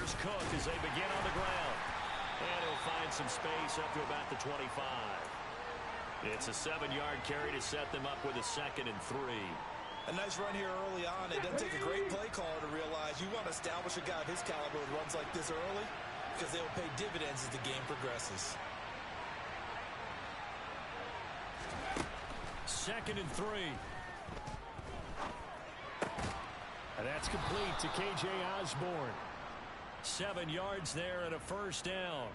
Here's Cook as they begin on the ground. And he'll find some space up to about the 25. It's a 7-yard carry to set them up with a 2nd and 3. A nice run here early on. It doesn't take a great play caller to realize you want to establish a guy of his caliber with runs like this early because they will pay dividends as the game progresses. 2nd and 3. And that's complete to K.J. Osborne. 7 yards there and a 1st down.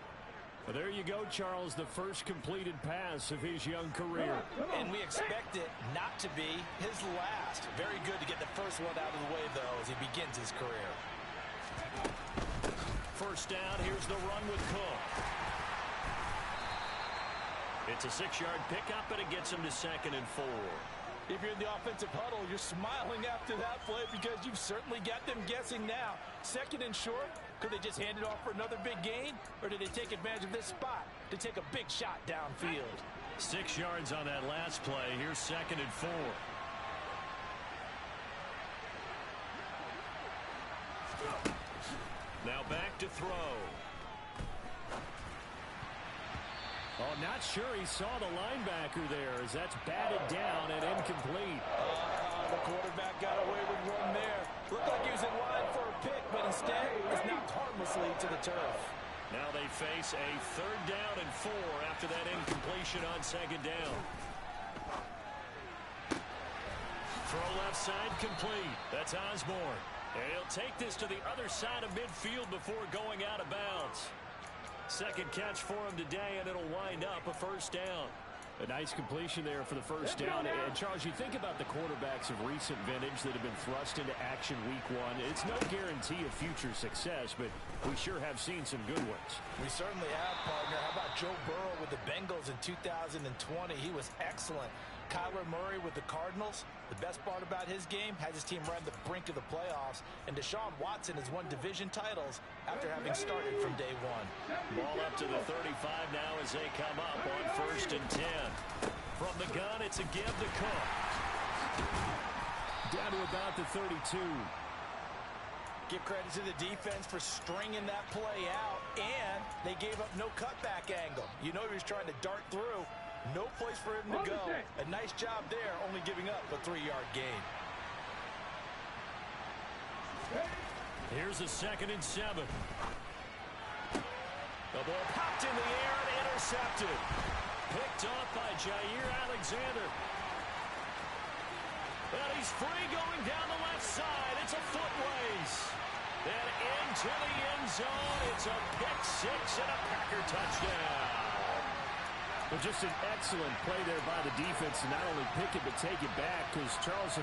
Well, there you go, Charles, the first completed pass of his young career. And we expect it not to be his last. Very good to get the first one out of the way, though, as he begins his career. 1st down, here's the run with Cook. It's a 6-yard pickup, and it gets him to 2nd and 4. If you're in the offensive huddle, you're smiling after that play because you've certainly got them guessing now. 2nd and short, could they just hand it off for another big gain? Or did they take advantage of this spot to take a big shot downfield? 6 yards on that last play. Here's 2nd and 4. Now back to throw. Oh, not sure he saw the linebacker there as that's batted down and incomplete. The quarterback got away with one there. Looked like he was in line for a pick, but instead was knocked harmlessly to the turf. Now they face a 3rd down and 4 after that incompletion on 2nd down. Throw left side complete. That's Osborne. And he'll take this to the other side of midfield before going out of bounds. 2nd catch for him today, and it'll wind up a 1st down. A nice completion there for the 1st down. And, Charles, you think about the quarterbacks of recent vintage that have been thrust into action week 1. It's no guarantee of future success, but we sure have seen some good ones. We certainly have, partner. How about Joe Burrow with the Bengals in 2020? He was excellent. Kyler Murray with the Cardinals. The best part about his game has his team right on the brink of the playoffs. And Deshaun Watson has won division titles after having started from day 1. Ball up to the 35 now as they come up on 1st and 10. From the gun, it's a give to Cook. Down to about the 32. Give credit to the defense for stringing that play out, and they gave up no cutback angle. You know he was trying to dart through. No place for him to go. A nice job there, only giving up a 3-yard gain. Here's a 2nd and 7. The ball popped in the air and intercepted. Picked off by Jair Alexander. And he's free going down the left side. It's a foot race. And into the end zone. It's a pick-6 and a Packer touchdown. Well, just an excellent play there by the defense to not only pick it but take it back, because Charles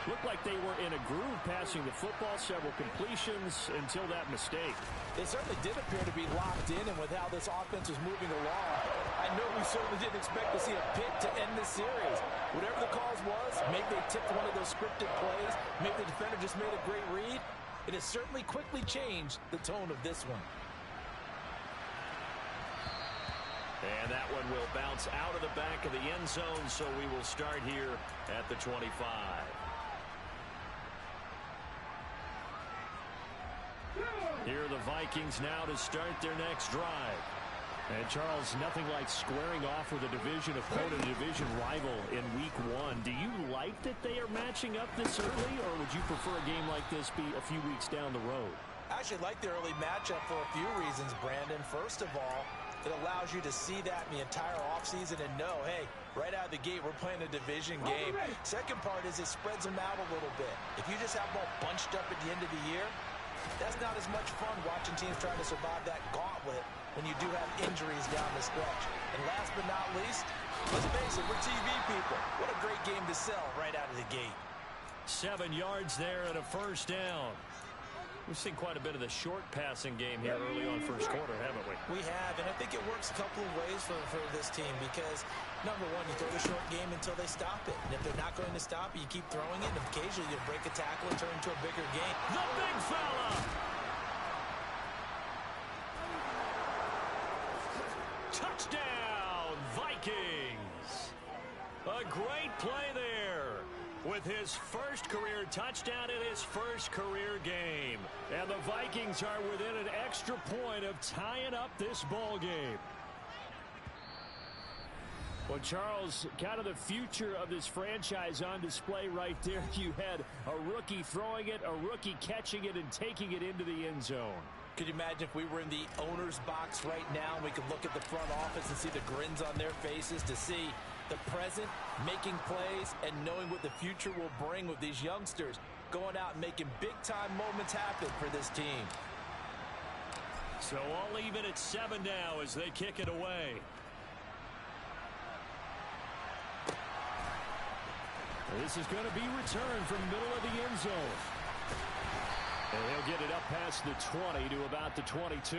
looked like they were in a groove passing the football, several completions until that mistake. They certainly did appear to be locked in, and with how this offense was moving along, I know we certainly didn't expect to see a pick to end this series. Whatever the cause was, maybe they tipped one of those scripted plays, maybe the defender just made a great read. It has certainly quickly changed the tone of this one. And that one will bounce out of the back of the end zone, so we will start here at the 25. Here are the Vikings now to start their next drive. And, Charles, nothing like squaring off with a division opponent, a division rival in week 1. Do you like that they are matching up this early, or would you prefer a game like this be a few weeks down the road? I actually like the early matchup for a few reasons, Brandon. First of all, it allows you to see that in the entire offseason and know, hey, right out of the gate, we're playing a division game. Second part is it spreads them out a little bit. If you just have them all bunched up at the end of the year, that's not as much fun watching teams trying to survive that gauntlet when you do have injuries down the stretch. And last but not least, let's face it, we're TV people. What a great game to sell right out of the gate. 7 yards there and a 1st down. We've seen quite a bit of the short passing game here early on first quarter, haven't we? We have, and I think it works a couple of ways for this team because, number one, you throw the short game until they stop it. And if they're not going to stop it, you keep throwing it, and occasionally you'll break a tackle and turn into a bigger game. The big fella! Touchdown, Vikings! A great play there. with his first career touchdown in his first career game. And the Vikings are within an extra point of tying up this ball game. Well, Charles, kind of the future of this franchise on display right there. You had a rookie throwing it, a rookie catching it, and taking it into the end zone. Could you imagine if we were in the owner's box right now and we could look at the front office and see the grins on their faces, to see the present making plays and knowing what the future will bring with these youngsters going out and making big-time moments happen for this team. So all even at 7 now as they kick it away. This is going to be returned from the middle of the end zone. And he'll get it up past the 20 to about the 22.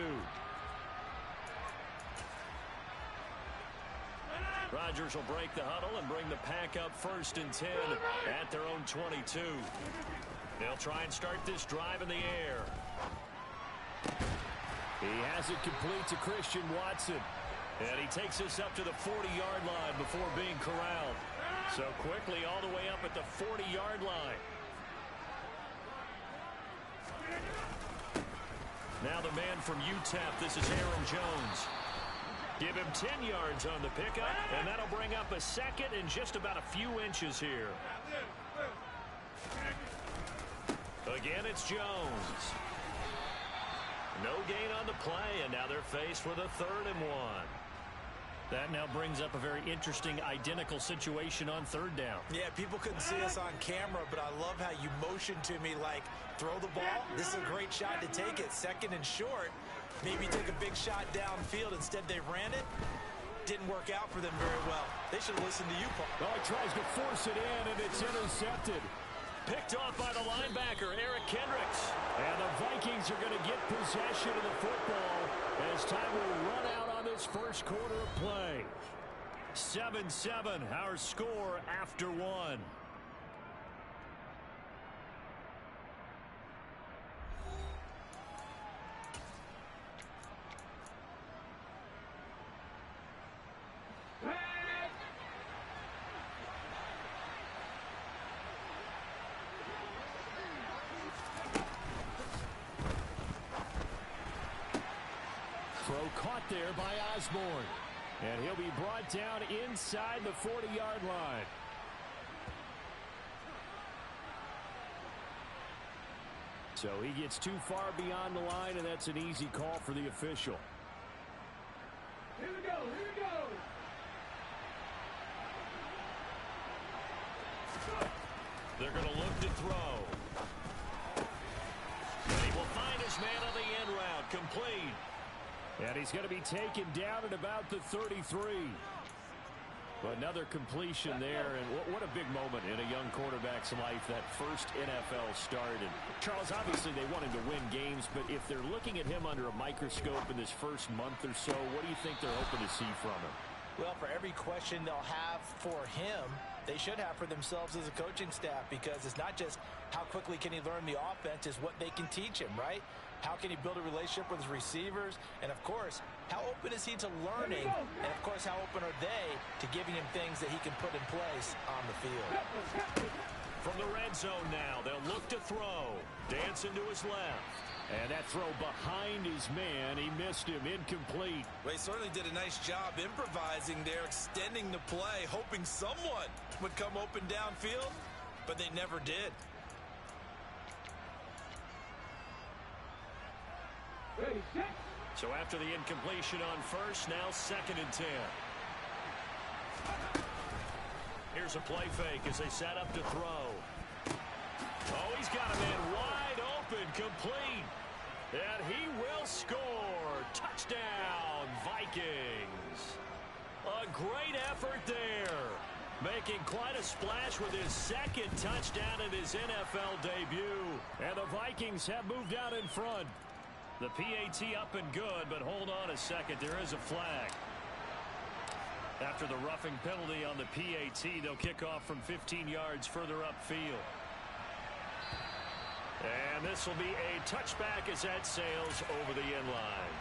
Rodgers will break the huddle and bring the pack up 1st and 10 at their own 22. They'll try and start this drive in the air. He has it complete to Christian Watson. And he takes this up to the 40-yard line before being corralled. So quickly all the way up at the 40-yard line. Now the man from UTEP, this is Aaron Jones. Give him 10 yards on the pickup, and that'll bring up a 2nd and just about a few inches here. Again, it's Jones. No gain on the play, and now they're faced with a 3rd and 1. That now brings up a very interesting identical situation on 3rd down. Yeah, people couldn't see us on camera, but I love how you motioned to me like, throw the ball. This is a great shot to take it. 2nd and short. Maybe take a big shot downfield. Instead, they ran it. Didn't work out for them very well. They should have listened to you, Paul. Oh, he tries to force it in, and it's intercepted. Picked off by the linebacker, Eric Kendricks. And the Vikings are going to get possession of the football as time will run out on this first quarter of play. 7-7, our score after 1. Caught there by Osborne. And he'll be brought down inside the 40-yard line. So he gets too far beyond the line, and that's an easy call for the official. Here we go, here we go. They're going to look to throw. And he will find his man on the end route, complete. And he's going to be taken down at about the 33. But another completion there, and what a big moment in a young quarterback's life, that first NFL start. And Charles, obviously they want him to win games, but if they're looking at him under a microscope in this first month or so, what do you think they're hoping to see from him? Well, for every question they'll have for him, they should have for themselves as a coaching staff, because it's not just how quickly can he learn the offense, it's what they can teach him, right? How can he build a relationship with his receivers? And, of course, how open is he to learning? And, of course, how open are they to giving him things that he can put in place on the field? From the red zone now, they'll look to throw. Dancing to his left. And that throw behind his man, he missed him, incomplete. Well, he certainly did a nice job improvising there, extending the play, hoping someone would come open downfield, but they never did. So after the incompletion on first, now 2nd and 10. Here's a play fake as they set up to throw. Oh, he's got a man wide open, complete. And he will score. Touchdown, Vikings. A great effort there. Making quite a splash with his 2nd touchdown in his NFL debut. And the Vikings have moved out in front. The PAT up and good, but hold on a second. There is a flag. After the roughing penalty on the PAT, they'll kick off from 15 yards further upfield. And this will be a touchback as that sails over the end line.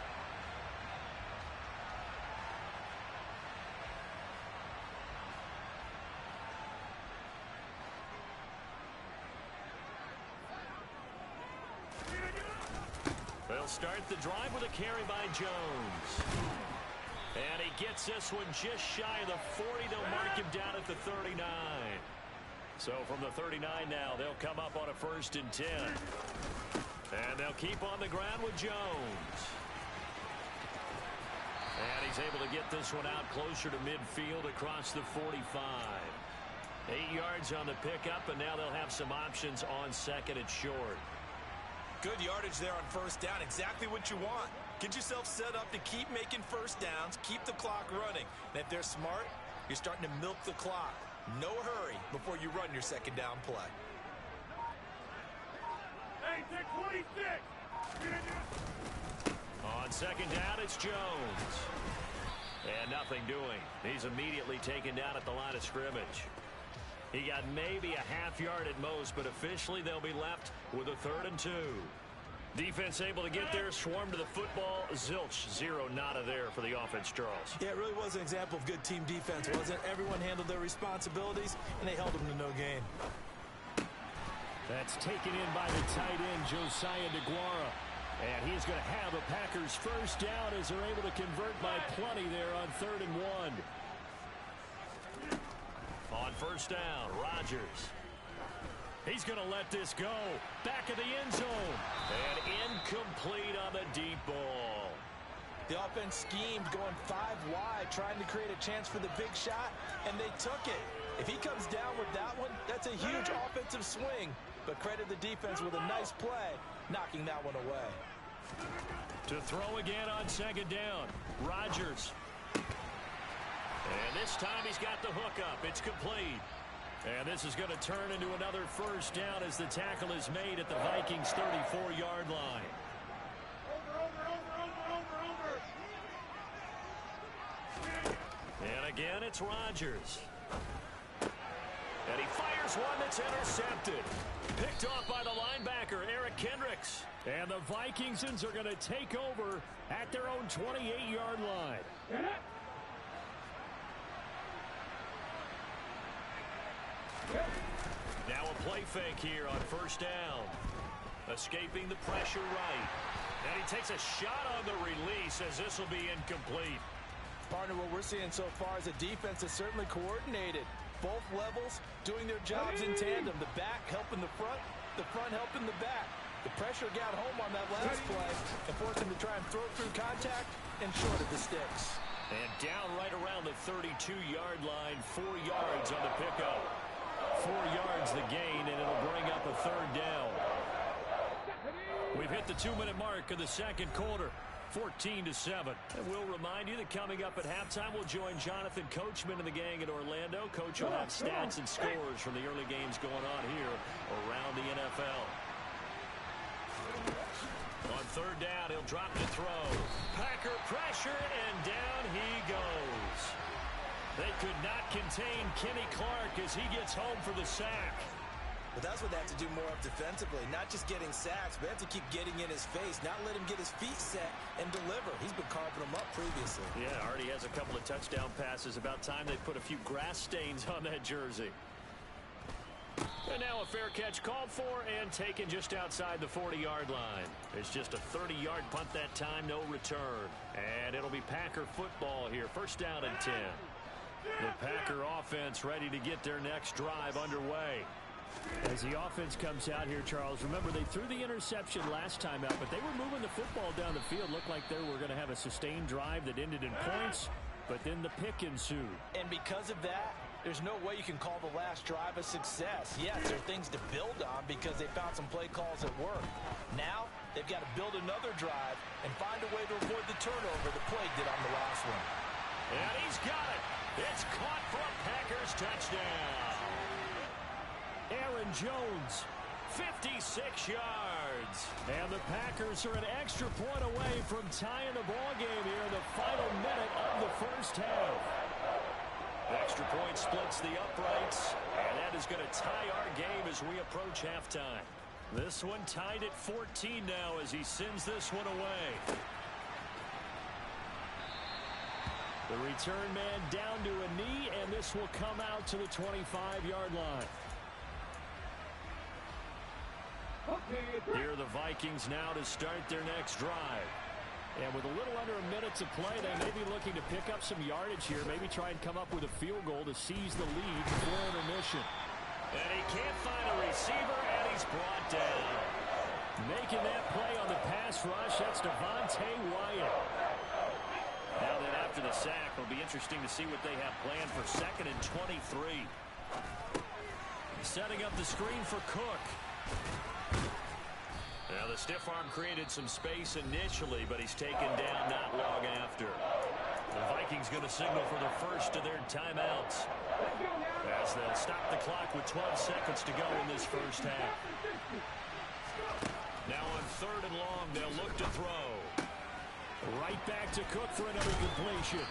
start the drive with a carry by Jones. And he gets this one just shy of the 40. They'll mark him down at the 39. So from the 39 now, they'll come up on a 1st and 10. And they'll keep on the ground with Jones. And he's able to get this one out closer to midfield across the 45. 8 yards on the pickup, and now they'll have some options on 2nd and short. Good yardage there on 1st down. Exactly what you want. Get yourself set up to keep making 1st downs, keep the clock running. And if they're smart, you're starting to milk the clock. No hurry before you run your 2nd down play. Hey, 26. On 2nd down, it's Jones. And nothing doing. He's immediately taken down at the line of scrimmage. He got maybe a half yard at most, but officially they'll be left with a 3rd and 2. Defense able to get there, swarm to the football. Zilch, 0 nada there for the offense, Charles. Yeah, it really was an example of good team defense, wasn't it? Everyone handled their responsibilities, and they held them to no gain. That's taken in by the tight end, Josiah DeGuara. And he's going to have a Packers 1st down as they're able to convert by plenty there on 3rd and 1. On 1st down, Rodgers. He's going to let this go. Back of the end zone. And incomplete on the deep ball. The offense schemed going 5 wide, trying to create a chance for the big shot, and they took it. If he comes down with that one, that's a huge offensive swing. But credit the defense with a nice play, knocking that one away. To throw again on 2nd down, Rodgers. And this time he's got the hook up. It's complete. And this is going to turn into another 1st down as the tackle is made at the Vikings' 34-yard line. And again, it's Rodgers. And he fires one that's intercepted. Picked off by the linebacker, Eric Kendricks. And the Vikingsons are going to take over at their own 28-yard line. Now a play fake here on 1st down. Escaping the pressure right. And he takes a shot on the release as this will be incomplete. Partner, what we're seeing so far is a defense that's certainly coordinated. Both levels doing their jobs in tandem. The back helping the front helping the back. The pressure got home on that last play and forced him to try and throw through contact and short of the sticks. And down right around the 32-yard line, 4 yards on the pickup. 4 yards the gain, and it'll bring up a 3rd down. We've hit the 2-minute mark of the 2nd quarter. 14-7. And we'll remind you that coming up at halftime, we'll join Jonathan Coachman and the gang in Orlando. Coach will have stats and scores from the early games going on here around the NFL. On 3rd down, he'll drop the throw. Packer pressure, and down he goes. They could not contain Kenny Clark as he gets home for the sack. But that's what they have to do more of defensively. Not just getting sacks, but they have to keep getting in his face, not let him get his feet set and deliver. He's been carving them up previously. Yeah, already has a couple of touchdown passes. About time they put a few grass stains on that jersey. And now a fair catch called for and taken just outside the 40-yard line. It's just a 30-yard punt that time, no return. And it'll be Packer football here. 1st down and 10. The Packer offense ready to get their next drive underway. As the offense comes out here, Charles, remember they threw the interception last time out, but they were moving the football down the field. Looked like they were going to have a sustained drive that ended in points, but then the pick ensued. And because of that, there's no way you can call the last drive a success. Yes, there are things to build on because they found some play calls that work. Now, they've got to build another drive and find a way to avoid the turnover the play did on the last one. And he's got it. It's caught for a Packers touchdown. Aaron Jones, 56 yards. And the Packers are an extra point away from tying the ball game here in the final minute of the 1st half. Extra point splits the uprights, and that is going to tie our game as we approach halftime. This one tied at 14 now as he sends this one away. The return man down to a knee, and this will come out to the 25-yard line. Here are the Vikings now to start their next drive. And with a little under a minute to play, they may be looking to pick up some yardage here. Maybe try and come up with a field goal to seize the lead before intermission. And he can't find a receiver, and he's brought down. Making that play on the pass rush, that's Devontae Wyatt. Now then, after the sack, it'll be interesting to see what they have planned for 2nd and 23. Setting up the screen for Cook. Now, the stiff arm created some space initially, but he's taken down not long after. The Vikings going to signal for the first of their timeouts, as they'll stop the clock with 12 seconds to go in this first half. Now on 3rd and long, they'll look to throw. Right back to Cook for another completion.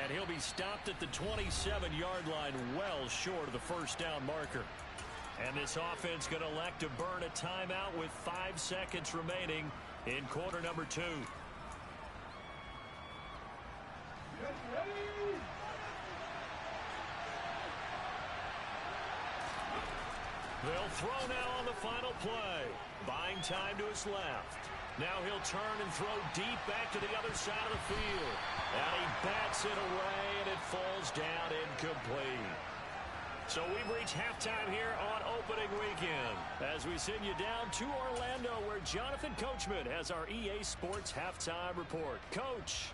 And he'll be stopped at the 27-yard line, well short of the first down marker. And this offense going to elect to burn a timeout with 5 seconds remaining in quarter number 2. They'll throw now on the final play. Buying time to his left. Now he'll turn and throw deep back to the other side of the field. And he bats it away, and it falls down incomplete. So we've reached halftime here on opening weekend as we send you down to Orlando, where Jonathan Coachman has our EA Sports halftime report. Coach.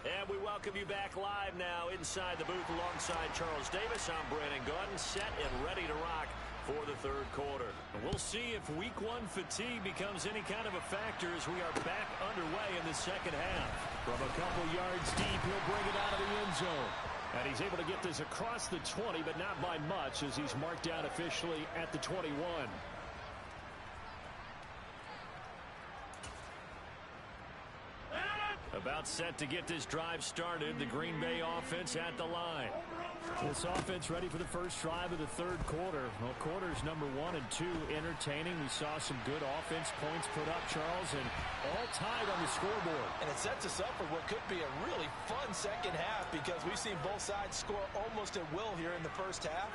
And we welcome you back live now inside the booth alongside Charles Davis. I'm Brandon Gordon, set and ready to rock for the 3rd quarter. And we'll see if week 1 fatigue becomes any kind of a factor as we are back underway in the 2nd half. From a couple yards deep, he'll bring it out of the end zone. And he's able to get this across the 20, but not by much, as he's marked down officially at the 21. About set to get this drive started. The Green Bay offense at the line. This offense ready for the first drive of the 3rd quarter. Well, quarters number 1 and 2 entertaining. We saw some good offense points put up, Charles, and all tied on the scoreboard. And it sets us up for what could be a really fun 2nd half, because we've seen both sides score almost at will here in the first half.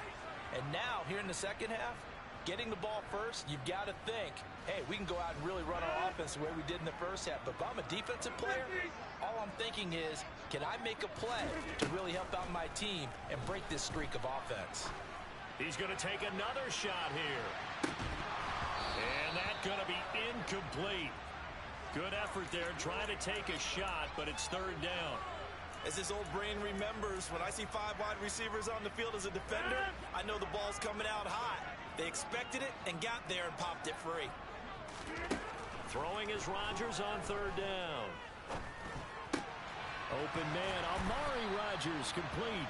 And now, here in the 2nd half, getting the ball first, you've got to think, hey, we can go out and really run our offense the way we did in the first half. But if I'm a defensive player, all I'm thinking is, can I make a play to really help out my team and break this streak of offense? He's going to take another shot here. And that's going to be incomplete. Good effort there, trying to take a shot, but it's 3rd down. As this old brain remembers, when I see 5 wide receivers on the field as a defender, I know the ball's coming out hot. They expected it and got there and popped it free. Throwing is Rodgers on 3rd down. Open man, Amari Rodgers, complete.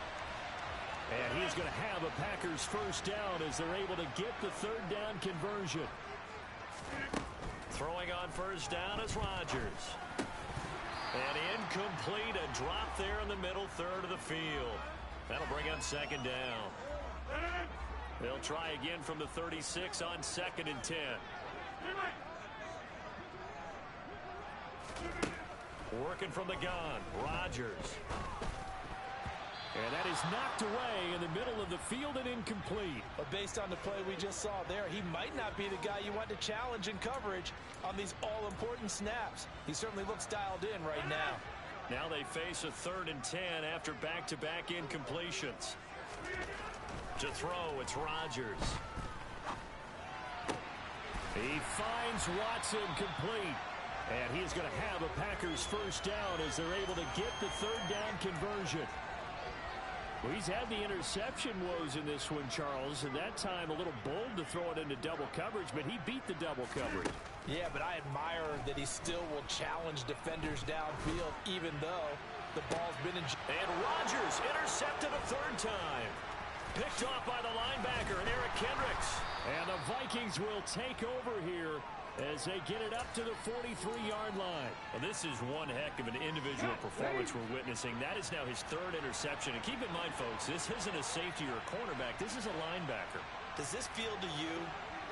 And he's going to have a Packers first down as they're able to get the 3rd down conversion. Throwing on 1st down is Rodgers. And incomplete, a drop there in the middle 3rd of the field. That'll bring up 2nd down. They'll try again from the 36 on 2nd and 10. Working from the gun, Rodgers. And that is knocked away in the middle of the field and incomplete. But based on the play we just saw there, he might not be the guy you want to challenge in coverage on these all-important snaps. He certainly looks dialed in right now. Now they face a 3rd and 10 after back-to-back incompletions. To throw, it's Rodgers. He finds Watson complete. And he's going to have a Packers first down as they're able to get the 3rd down conversion. Well, he's had the interception woes in this one, Charles, and that time a little bold to throw it into double coverage, but he beat the double coverage. Yeah, but I admire that he still will challenge defenders downfield, even though the ball's been in. And Rodgers intercepted a 3rd time. Picked off by the linebacker, and Eric Kendricks. And the Vikings will take over here as they get it up to the 43-yard line. Well, this is one heck of an individual performance we're witnessing. That is now his 3rd interception. And keep in mind, folks, this isn't a safety or a cornerback. This is a linebacker. Does this feel to you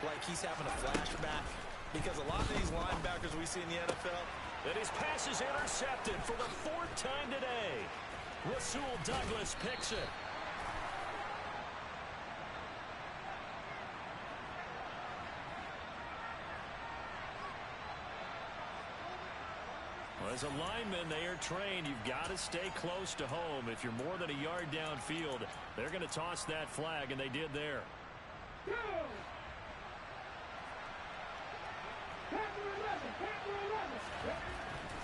like he's having a flashback? Because a lot of these linebackers we see in the NFL. And his pass is intercepted for the 4th time today. Rasul Douglas picks it. As a lineman, they are trained. You've got to stay close to home. If you're more than a yard downfield, they're going to toss that flag, and they did there.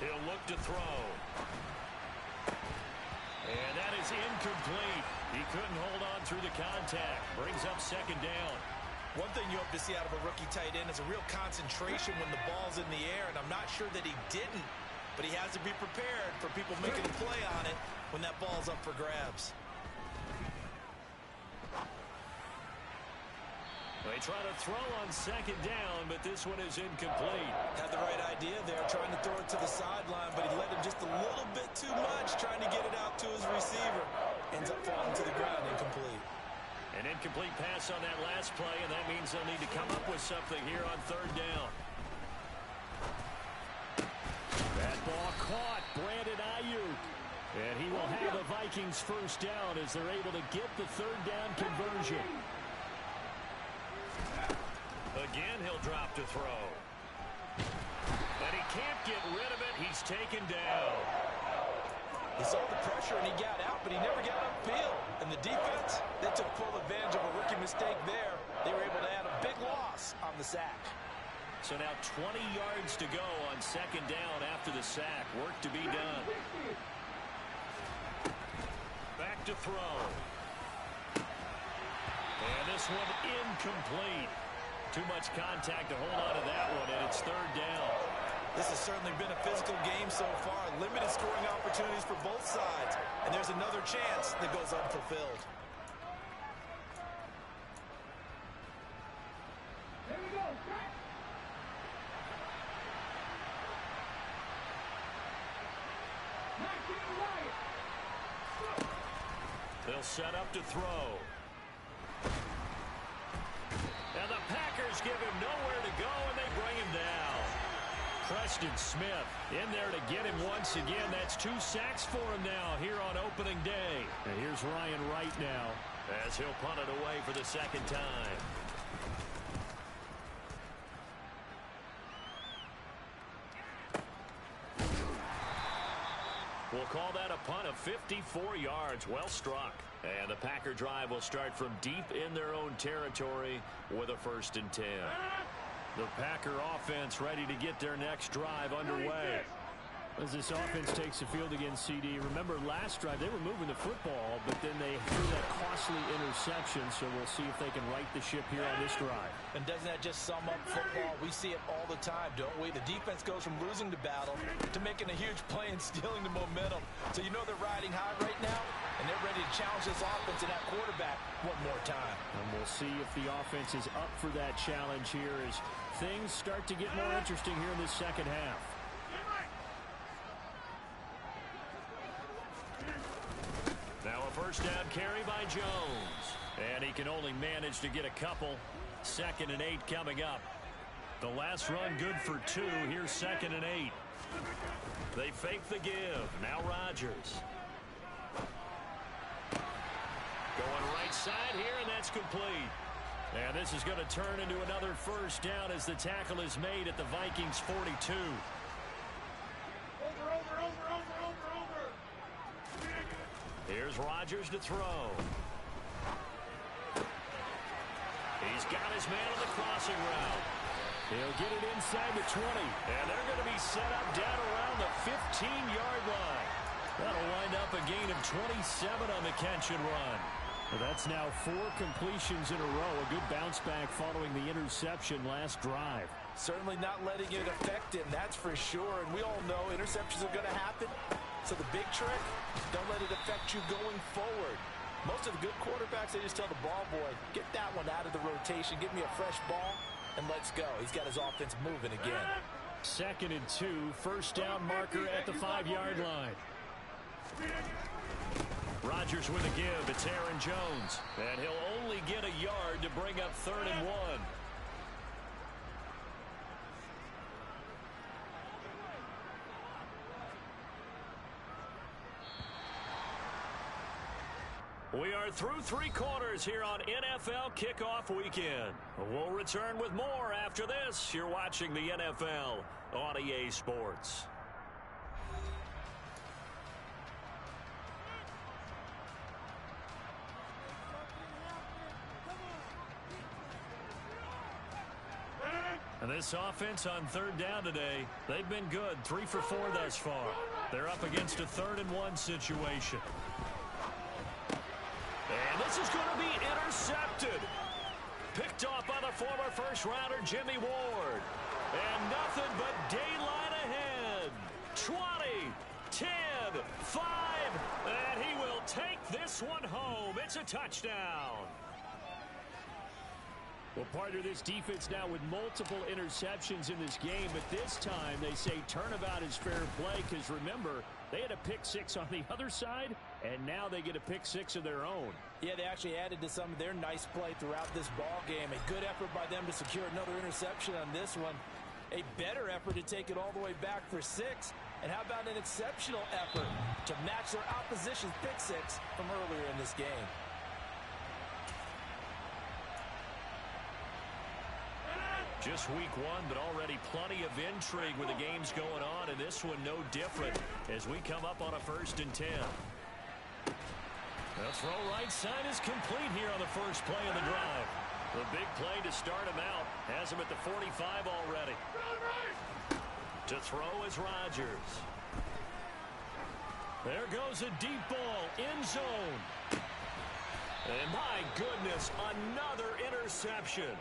He'll look to throw. And that is incomplete. He couldn't hold on through the contact. Brings up second down. One thing you hope to see out of a rookie tight end is a real concentration when the ball's in the air, and I'm not sure that he didn't, but he has to be prepared for people making a play on it when that ball's up for grabs. They try to throw on second down, but this one is incomplete. Had the right idea there, trying to throw it to the sideline, but he let him just a little bit too much, trying to get it out to his receiver. Ends up falling to the ground, incomplete. An incomplete pass on that last play, and that means they'll need to come up with something here on third down. That ball caught. Brandon Ayuk. And he will have the Vikings first down as they're able to get the third down conversion. Again, he'll drop to throw. And he can't get rid of it. He's taken down. He saw the pressure and he got out, but he never got upfield. And the defense, they took full advantage of a rookie mistake there. They were able to add a big loss on the sack. So now 20 yards to go on second down after the sack. Work to be done. Back to throw. And this one incomplete. Too much contact to hold on to that one, and it's third down. This has certainly been a physical game so far. Limited scoring opportunities for both sides. And there's another chance that goes unfulfilled. Here we go. They'll set up to throw. And the Packers give him nowhere to go, and they bring him down. Preston Smith in there to get him once again. That's 2 sacks for him now here on opening day. And here's Ryan Wright now as he'll punt it away for the second time. We'll call that a punt of 54 yards. Well struck. And the Packer drive will start from deep in their own territory with a 1st and 10. The Packer offense ready to get their next drive underway. As this offense takes the field against CD, remember last drive they were moving the football, but then they threw that costly interception, so we'll see if they can right the ship here on this drive. And doesn't that just sum up football? We see it all the time, don't we? The defense goes from losing the battle to making a huge play and stealing the momentum. So you know they're riding high right now, and they're ready to challenge this offense and that quarterback one more time. And we'll see if the offense is up for that challenge here as things start to get more interesting here in this second half. Now a first down carry by Jones. And he can only manage to get a couple. 2nd and 8 coming up. The last run good for 2. Here's 2nd and 8. They fake the give. Now Rodgers. Going right side here, and that's complete. And this is going to turn into another first down as the tackle is made at the Vikings 42. Here's Rodgers to throw. He's got his man on the crossing route. He'll get it inside the 20. And they're going to be set up down around the 15-yard line. That'll wind up a gain of 27 on the catch and run. Well, that's now 4 completions in a row. A good bounce back following the interception last drive. Certainly not letting it affect him, that's for sure. And we all know interceptions are going to happen. So the big trick, don't let it affect you going forward. Most of the good quarterbacks, they just tell the ball boy, get that one out of the rotation, give me a fresh ball, and let's go. He's got his offense moving again. 2nd and 2, first down marker at the 5-yard line. Rodgers with a give. It's Aaron Jones. And he'll only get a yard to bring up 3rd and 1. We are through 3 quarters here on NFL Kickoff Weekend. We'll return with more after this. You're watching the NFL on EA Sports. And this offense on third down today, they've been good. 3 for 4 thus far. They're up against a 3rd-and-1 situation. And this is going to be intercepted. Picked off by the former first-rounder Jimmy Ward. And nothing but daylight ahead. 20, 10, 5, and he will take this one home. It's a touchdown. Well, partner, this defense now with multiple interceptions in this game, but this time they say turnabout is fair play because, remember, they had a pick 6 on the other side, and now they get a pick 6 of their own. Yeah, they actually added to some of their nice play throughout this ball game. A good effort by them to secure another interception on this one. A better effort to take it all the way back for 6. And how about an exceptional effort to match their opposition's pick 6 from earlier in this game? Just week 1, but already plenty of intrigue with the games going on, and this one no different as we come up on a 1st and 10. The throw right side is complete here on the first play of the drive. The big play to start him out. Has him at the 45 already. To throw is Rodgers. There goes a deep ball, end zone. And my goodness, another interception.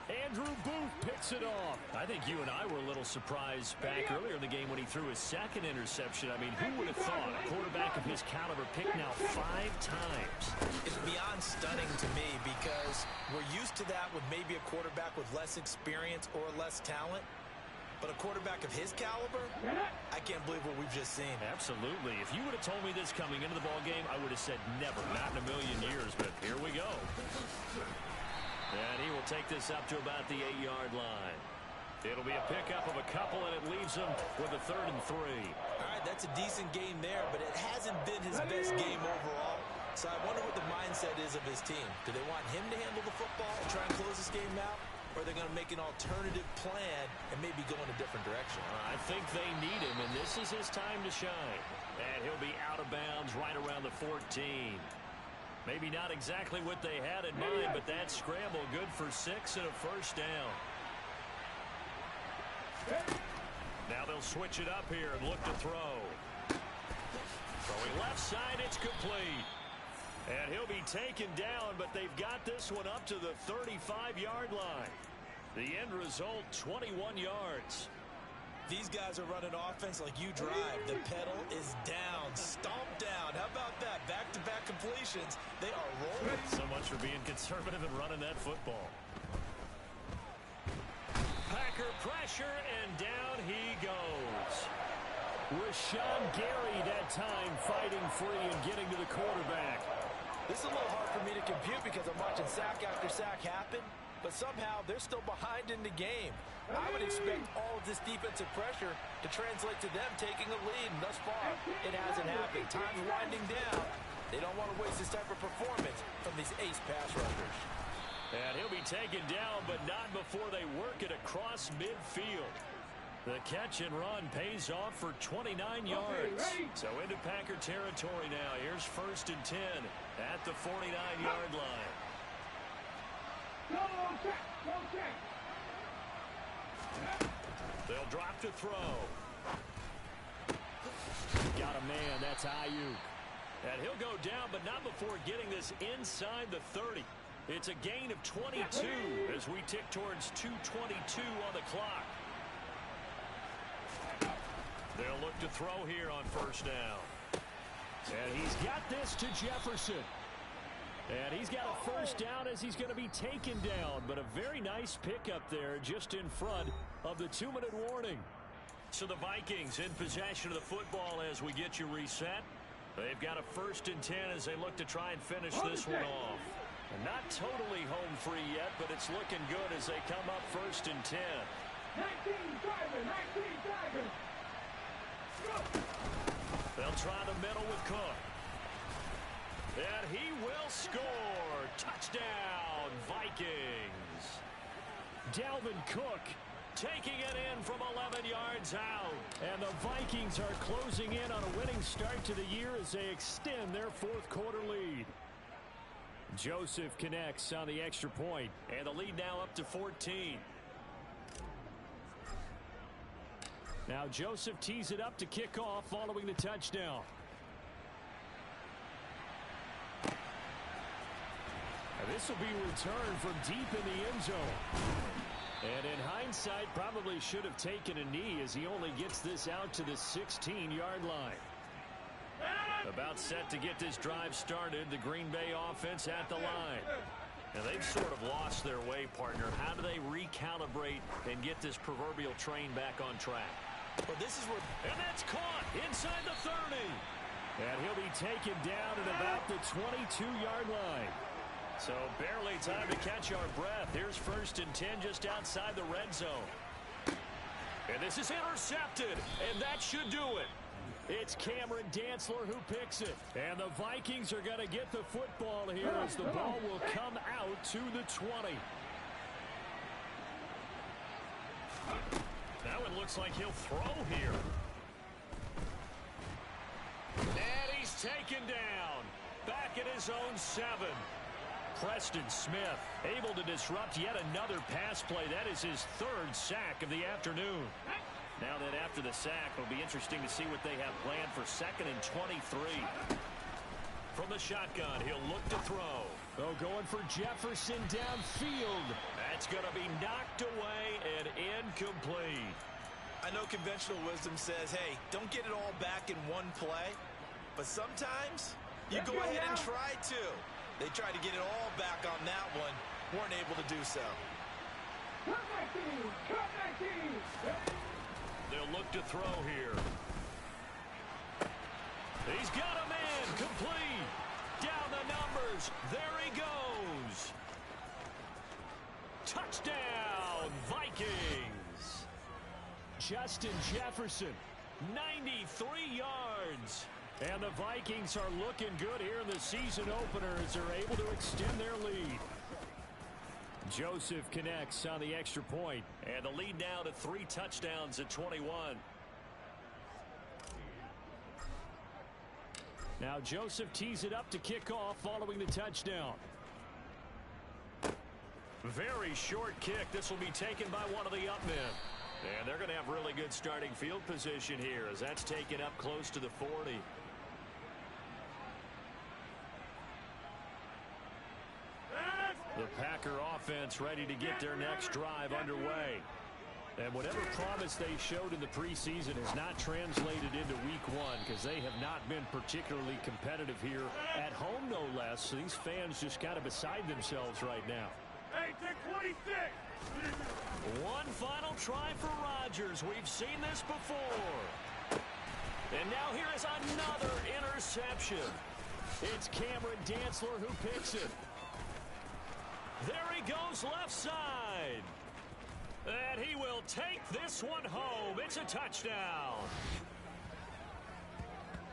Andrew Booth picks it off. I think you and I were a little surprised back earlier in the game when he threw his 2nd interception. I mean, who would have thought a quarterback of his caliber picked now 5 times? It's beyond stunning to me because we're used to that with maybe a quarterback with less experience or less talent. But a quarterback of his caliber, I can't believe what we've just seen. Absolutely. If you would have told me this coming into the ball game, I would have said never, not in a million years. But here we go. And he will take this up to about the 8-yard line. It'll be a pickup of a couple, and it leaves him with a 3rd and 3. All right, that's a decent game there, but it hasn't been his best game overall. So I wonder what the mindset is of his team. Do they want him to handle the football and try and close this game out? Or are they going to make an alternative plan and maybe go in a different direction? I think they need him, and this is his time to shine. And he'll be out of bounds right around the 14. Maybe not exactly what they had in mind, but that scramble good for 6 and a 1st down. Now they'll switch it up here and look to throw. Throwing left side, it's complete. And he'll be taken down, but they've got this one up to the 35-yard line. The end result, 21 yards. These guys are running offense like you drive. The pedal is down, stomped down. How about that? Back-to-back completions. They are rolling. So much for being conservative and running that football. Packer pressure, and down he goes. Rashawn Gary that time fighting free and getting to the quarterback. This is a little hard for me to compute because I'm watching sack after sack happen, but somehow they're still behind in the game. I would expect all of this defensive pressure to translate to them taking a lead, and thus far, it hasn't happened. Time's winding down. They don't want to waste this type of performance from these ace pass rushers. And he'll be taken down, but not before they work it across midfield. The catch and run pays off for 29 yards. So into Packer territory now. Here's 1st and 10 at the 49-yard line. They'll drop to throw. Got a man. That's Ayuk. And he'll go down, but not before getting this inside the 30. It's a gain of 22 as we tick towards 2:22 on the clock. They'll look to throw here on 1st down. And he's got this to Jefferson. And he's got a 1st down as he's going to be taken down. But a very nice pickup there just in front of the 2-minute warning. So the Vikings in possession of the football as we get you reset. They've got a 1st and 10 as they look to try and finish this one off. And not totally home free yet, but it's looking good as they come up 1st and 10. 19 driving. They'll try the middle with Cook. And he will score. Touchdown, Vikings. Dalvin Cook taking it in from 11 yards out. And the Vikings are closing in on a winning start to the year as they extend their 4th quarter lead. Joseph connects on the extra point. And the lead now up to 14. Now Joseph tees it up to kick off following the touchdown. And this will be returned from deep in the end zone. And in hindsight, probably should have taken a knee as he only gets this out to the 16-yard line. About set to get this drive started, the Green Bay offense at the line. And they've sort of lost their way, partner. How do they recalibrate and get this proverbial train back on track? Well, this is where... And that's caught inside the 30. And he'll be taken down at about the 22-yard line. So barely time to catch our breath. Here's 1st and 10 just outside the red zone. And this is intercepted. And that should do it. It's Cameron Dantzler who picks it. And the Vikings are going to get the football here as the ball will come out to the 20. Now it looks like he'll throw here. And he's taken down. Back at his own 7. Preston Smith able to disrupt yet another pass play. That is his 3rd sack of the afternoon. Now that after the sack, it'll be interesting to see what they have planned for 2nd and 23. From the shotgun, he'll look to throw. Oh, going for Jefferson downfield. That's going to be knocked away and incomplete. I know conventional wisdom says, hey, don't get it all back in one play. But sometimes you go ahead and try to. They tried to get it all back on that one. Weren't able to do so. They'll look to throw here. He's got a man complete. Down the numbers. There he goes. Touchdown, Vikings. Justin Jefferson, 93 yards. And the Vikings are looking good here in the season opener as they're able to extend their lead. Joseph connects on the extra point. And the lead now to 3 touchdowns at 21. Now Joseph tees it up to kick off following the touchdown. Very short kick. This will be taken by one of the up men. And they're going to have really good starting field position here as that's taken up close to the 40. The Packer offense ready to get their next drive underway. And whatever promise they showed in the preseason has not translated into week 1 because they have not been particularly competitive here at home, no less. So these fans just kind of beside themselves right now. 26. One final try for Rodgers. We've seen this before. And now here is another interception. It's Cameron Dantzler who picks it. There he goes left side. And he will take this one home. It's a touchdown.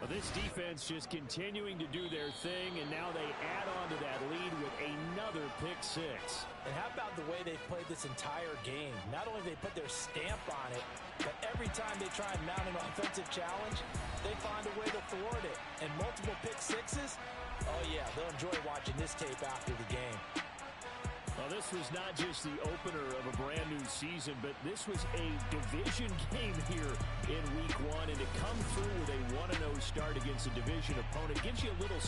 Well, this defense just continuing to do their thing, and now they add on to that lead with another pick 6. And how about the way they played this entire game? Not only they put their stamp on it, but every time they try and mount an offensive challenge, they find a way to thwart it. And multiple pick 6s, oh yeah, they'll enjoy watching this tape after the game. Well, this was not just the opener of a brand new season, but this was a division game here in week 1. And to come through with a 1-0 start against a division opponent gives you a little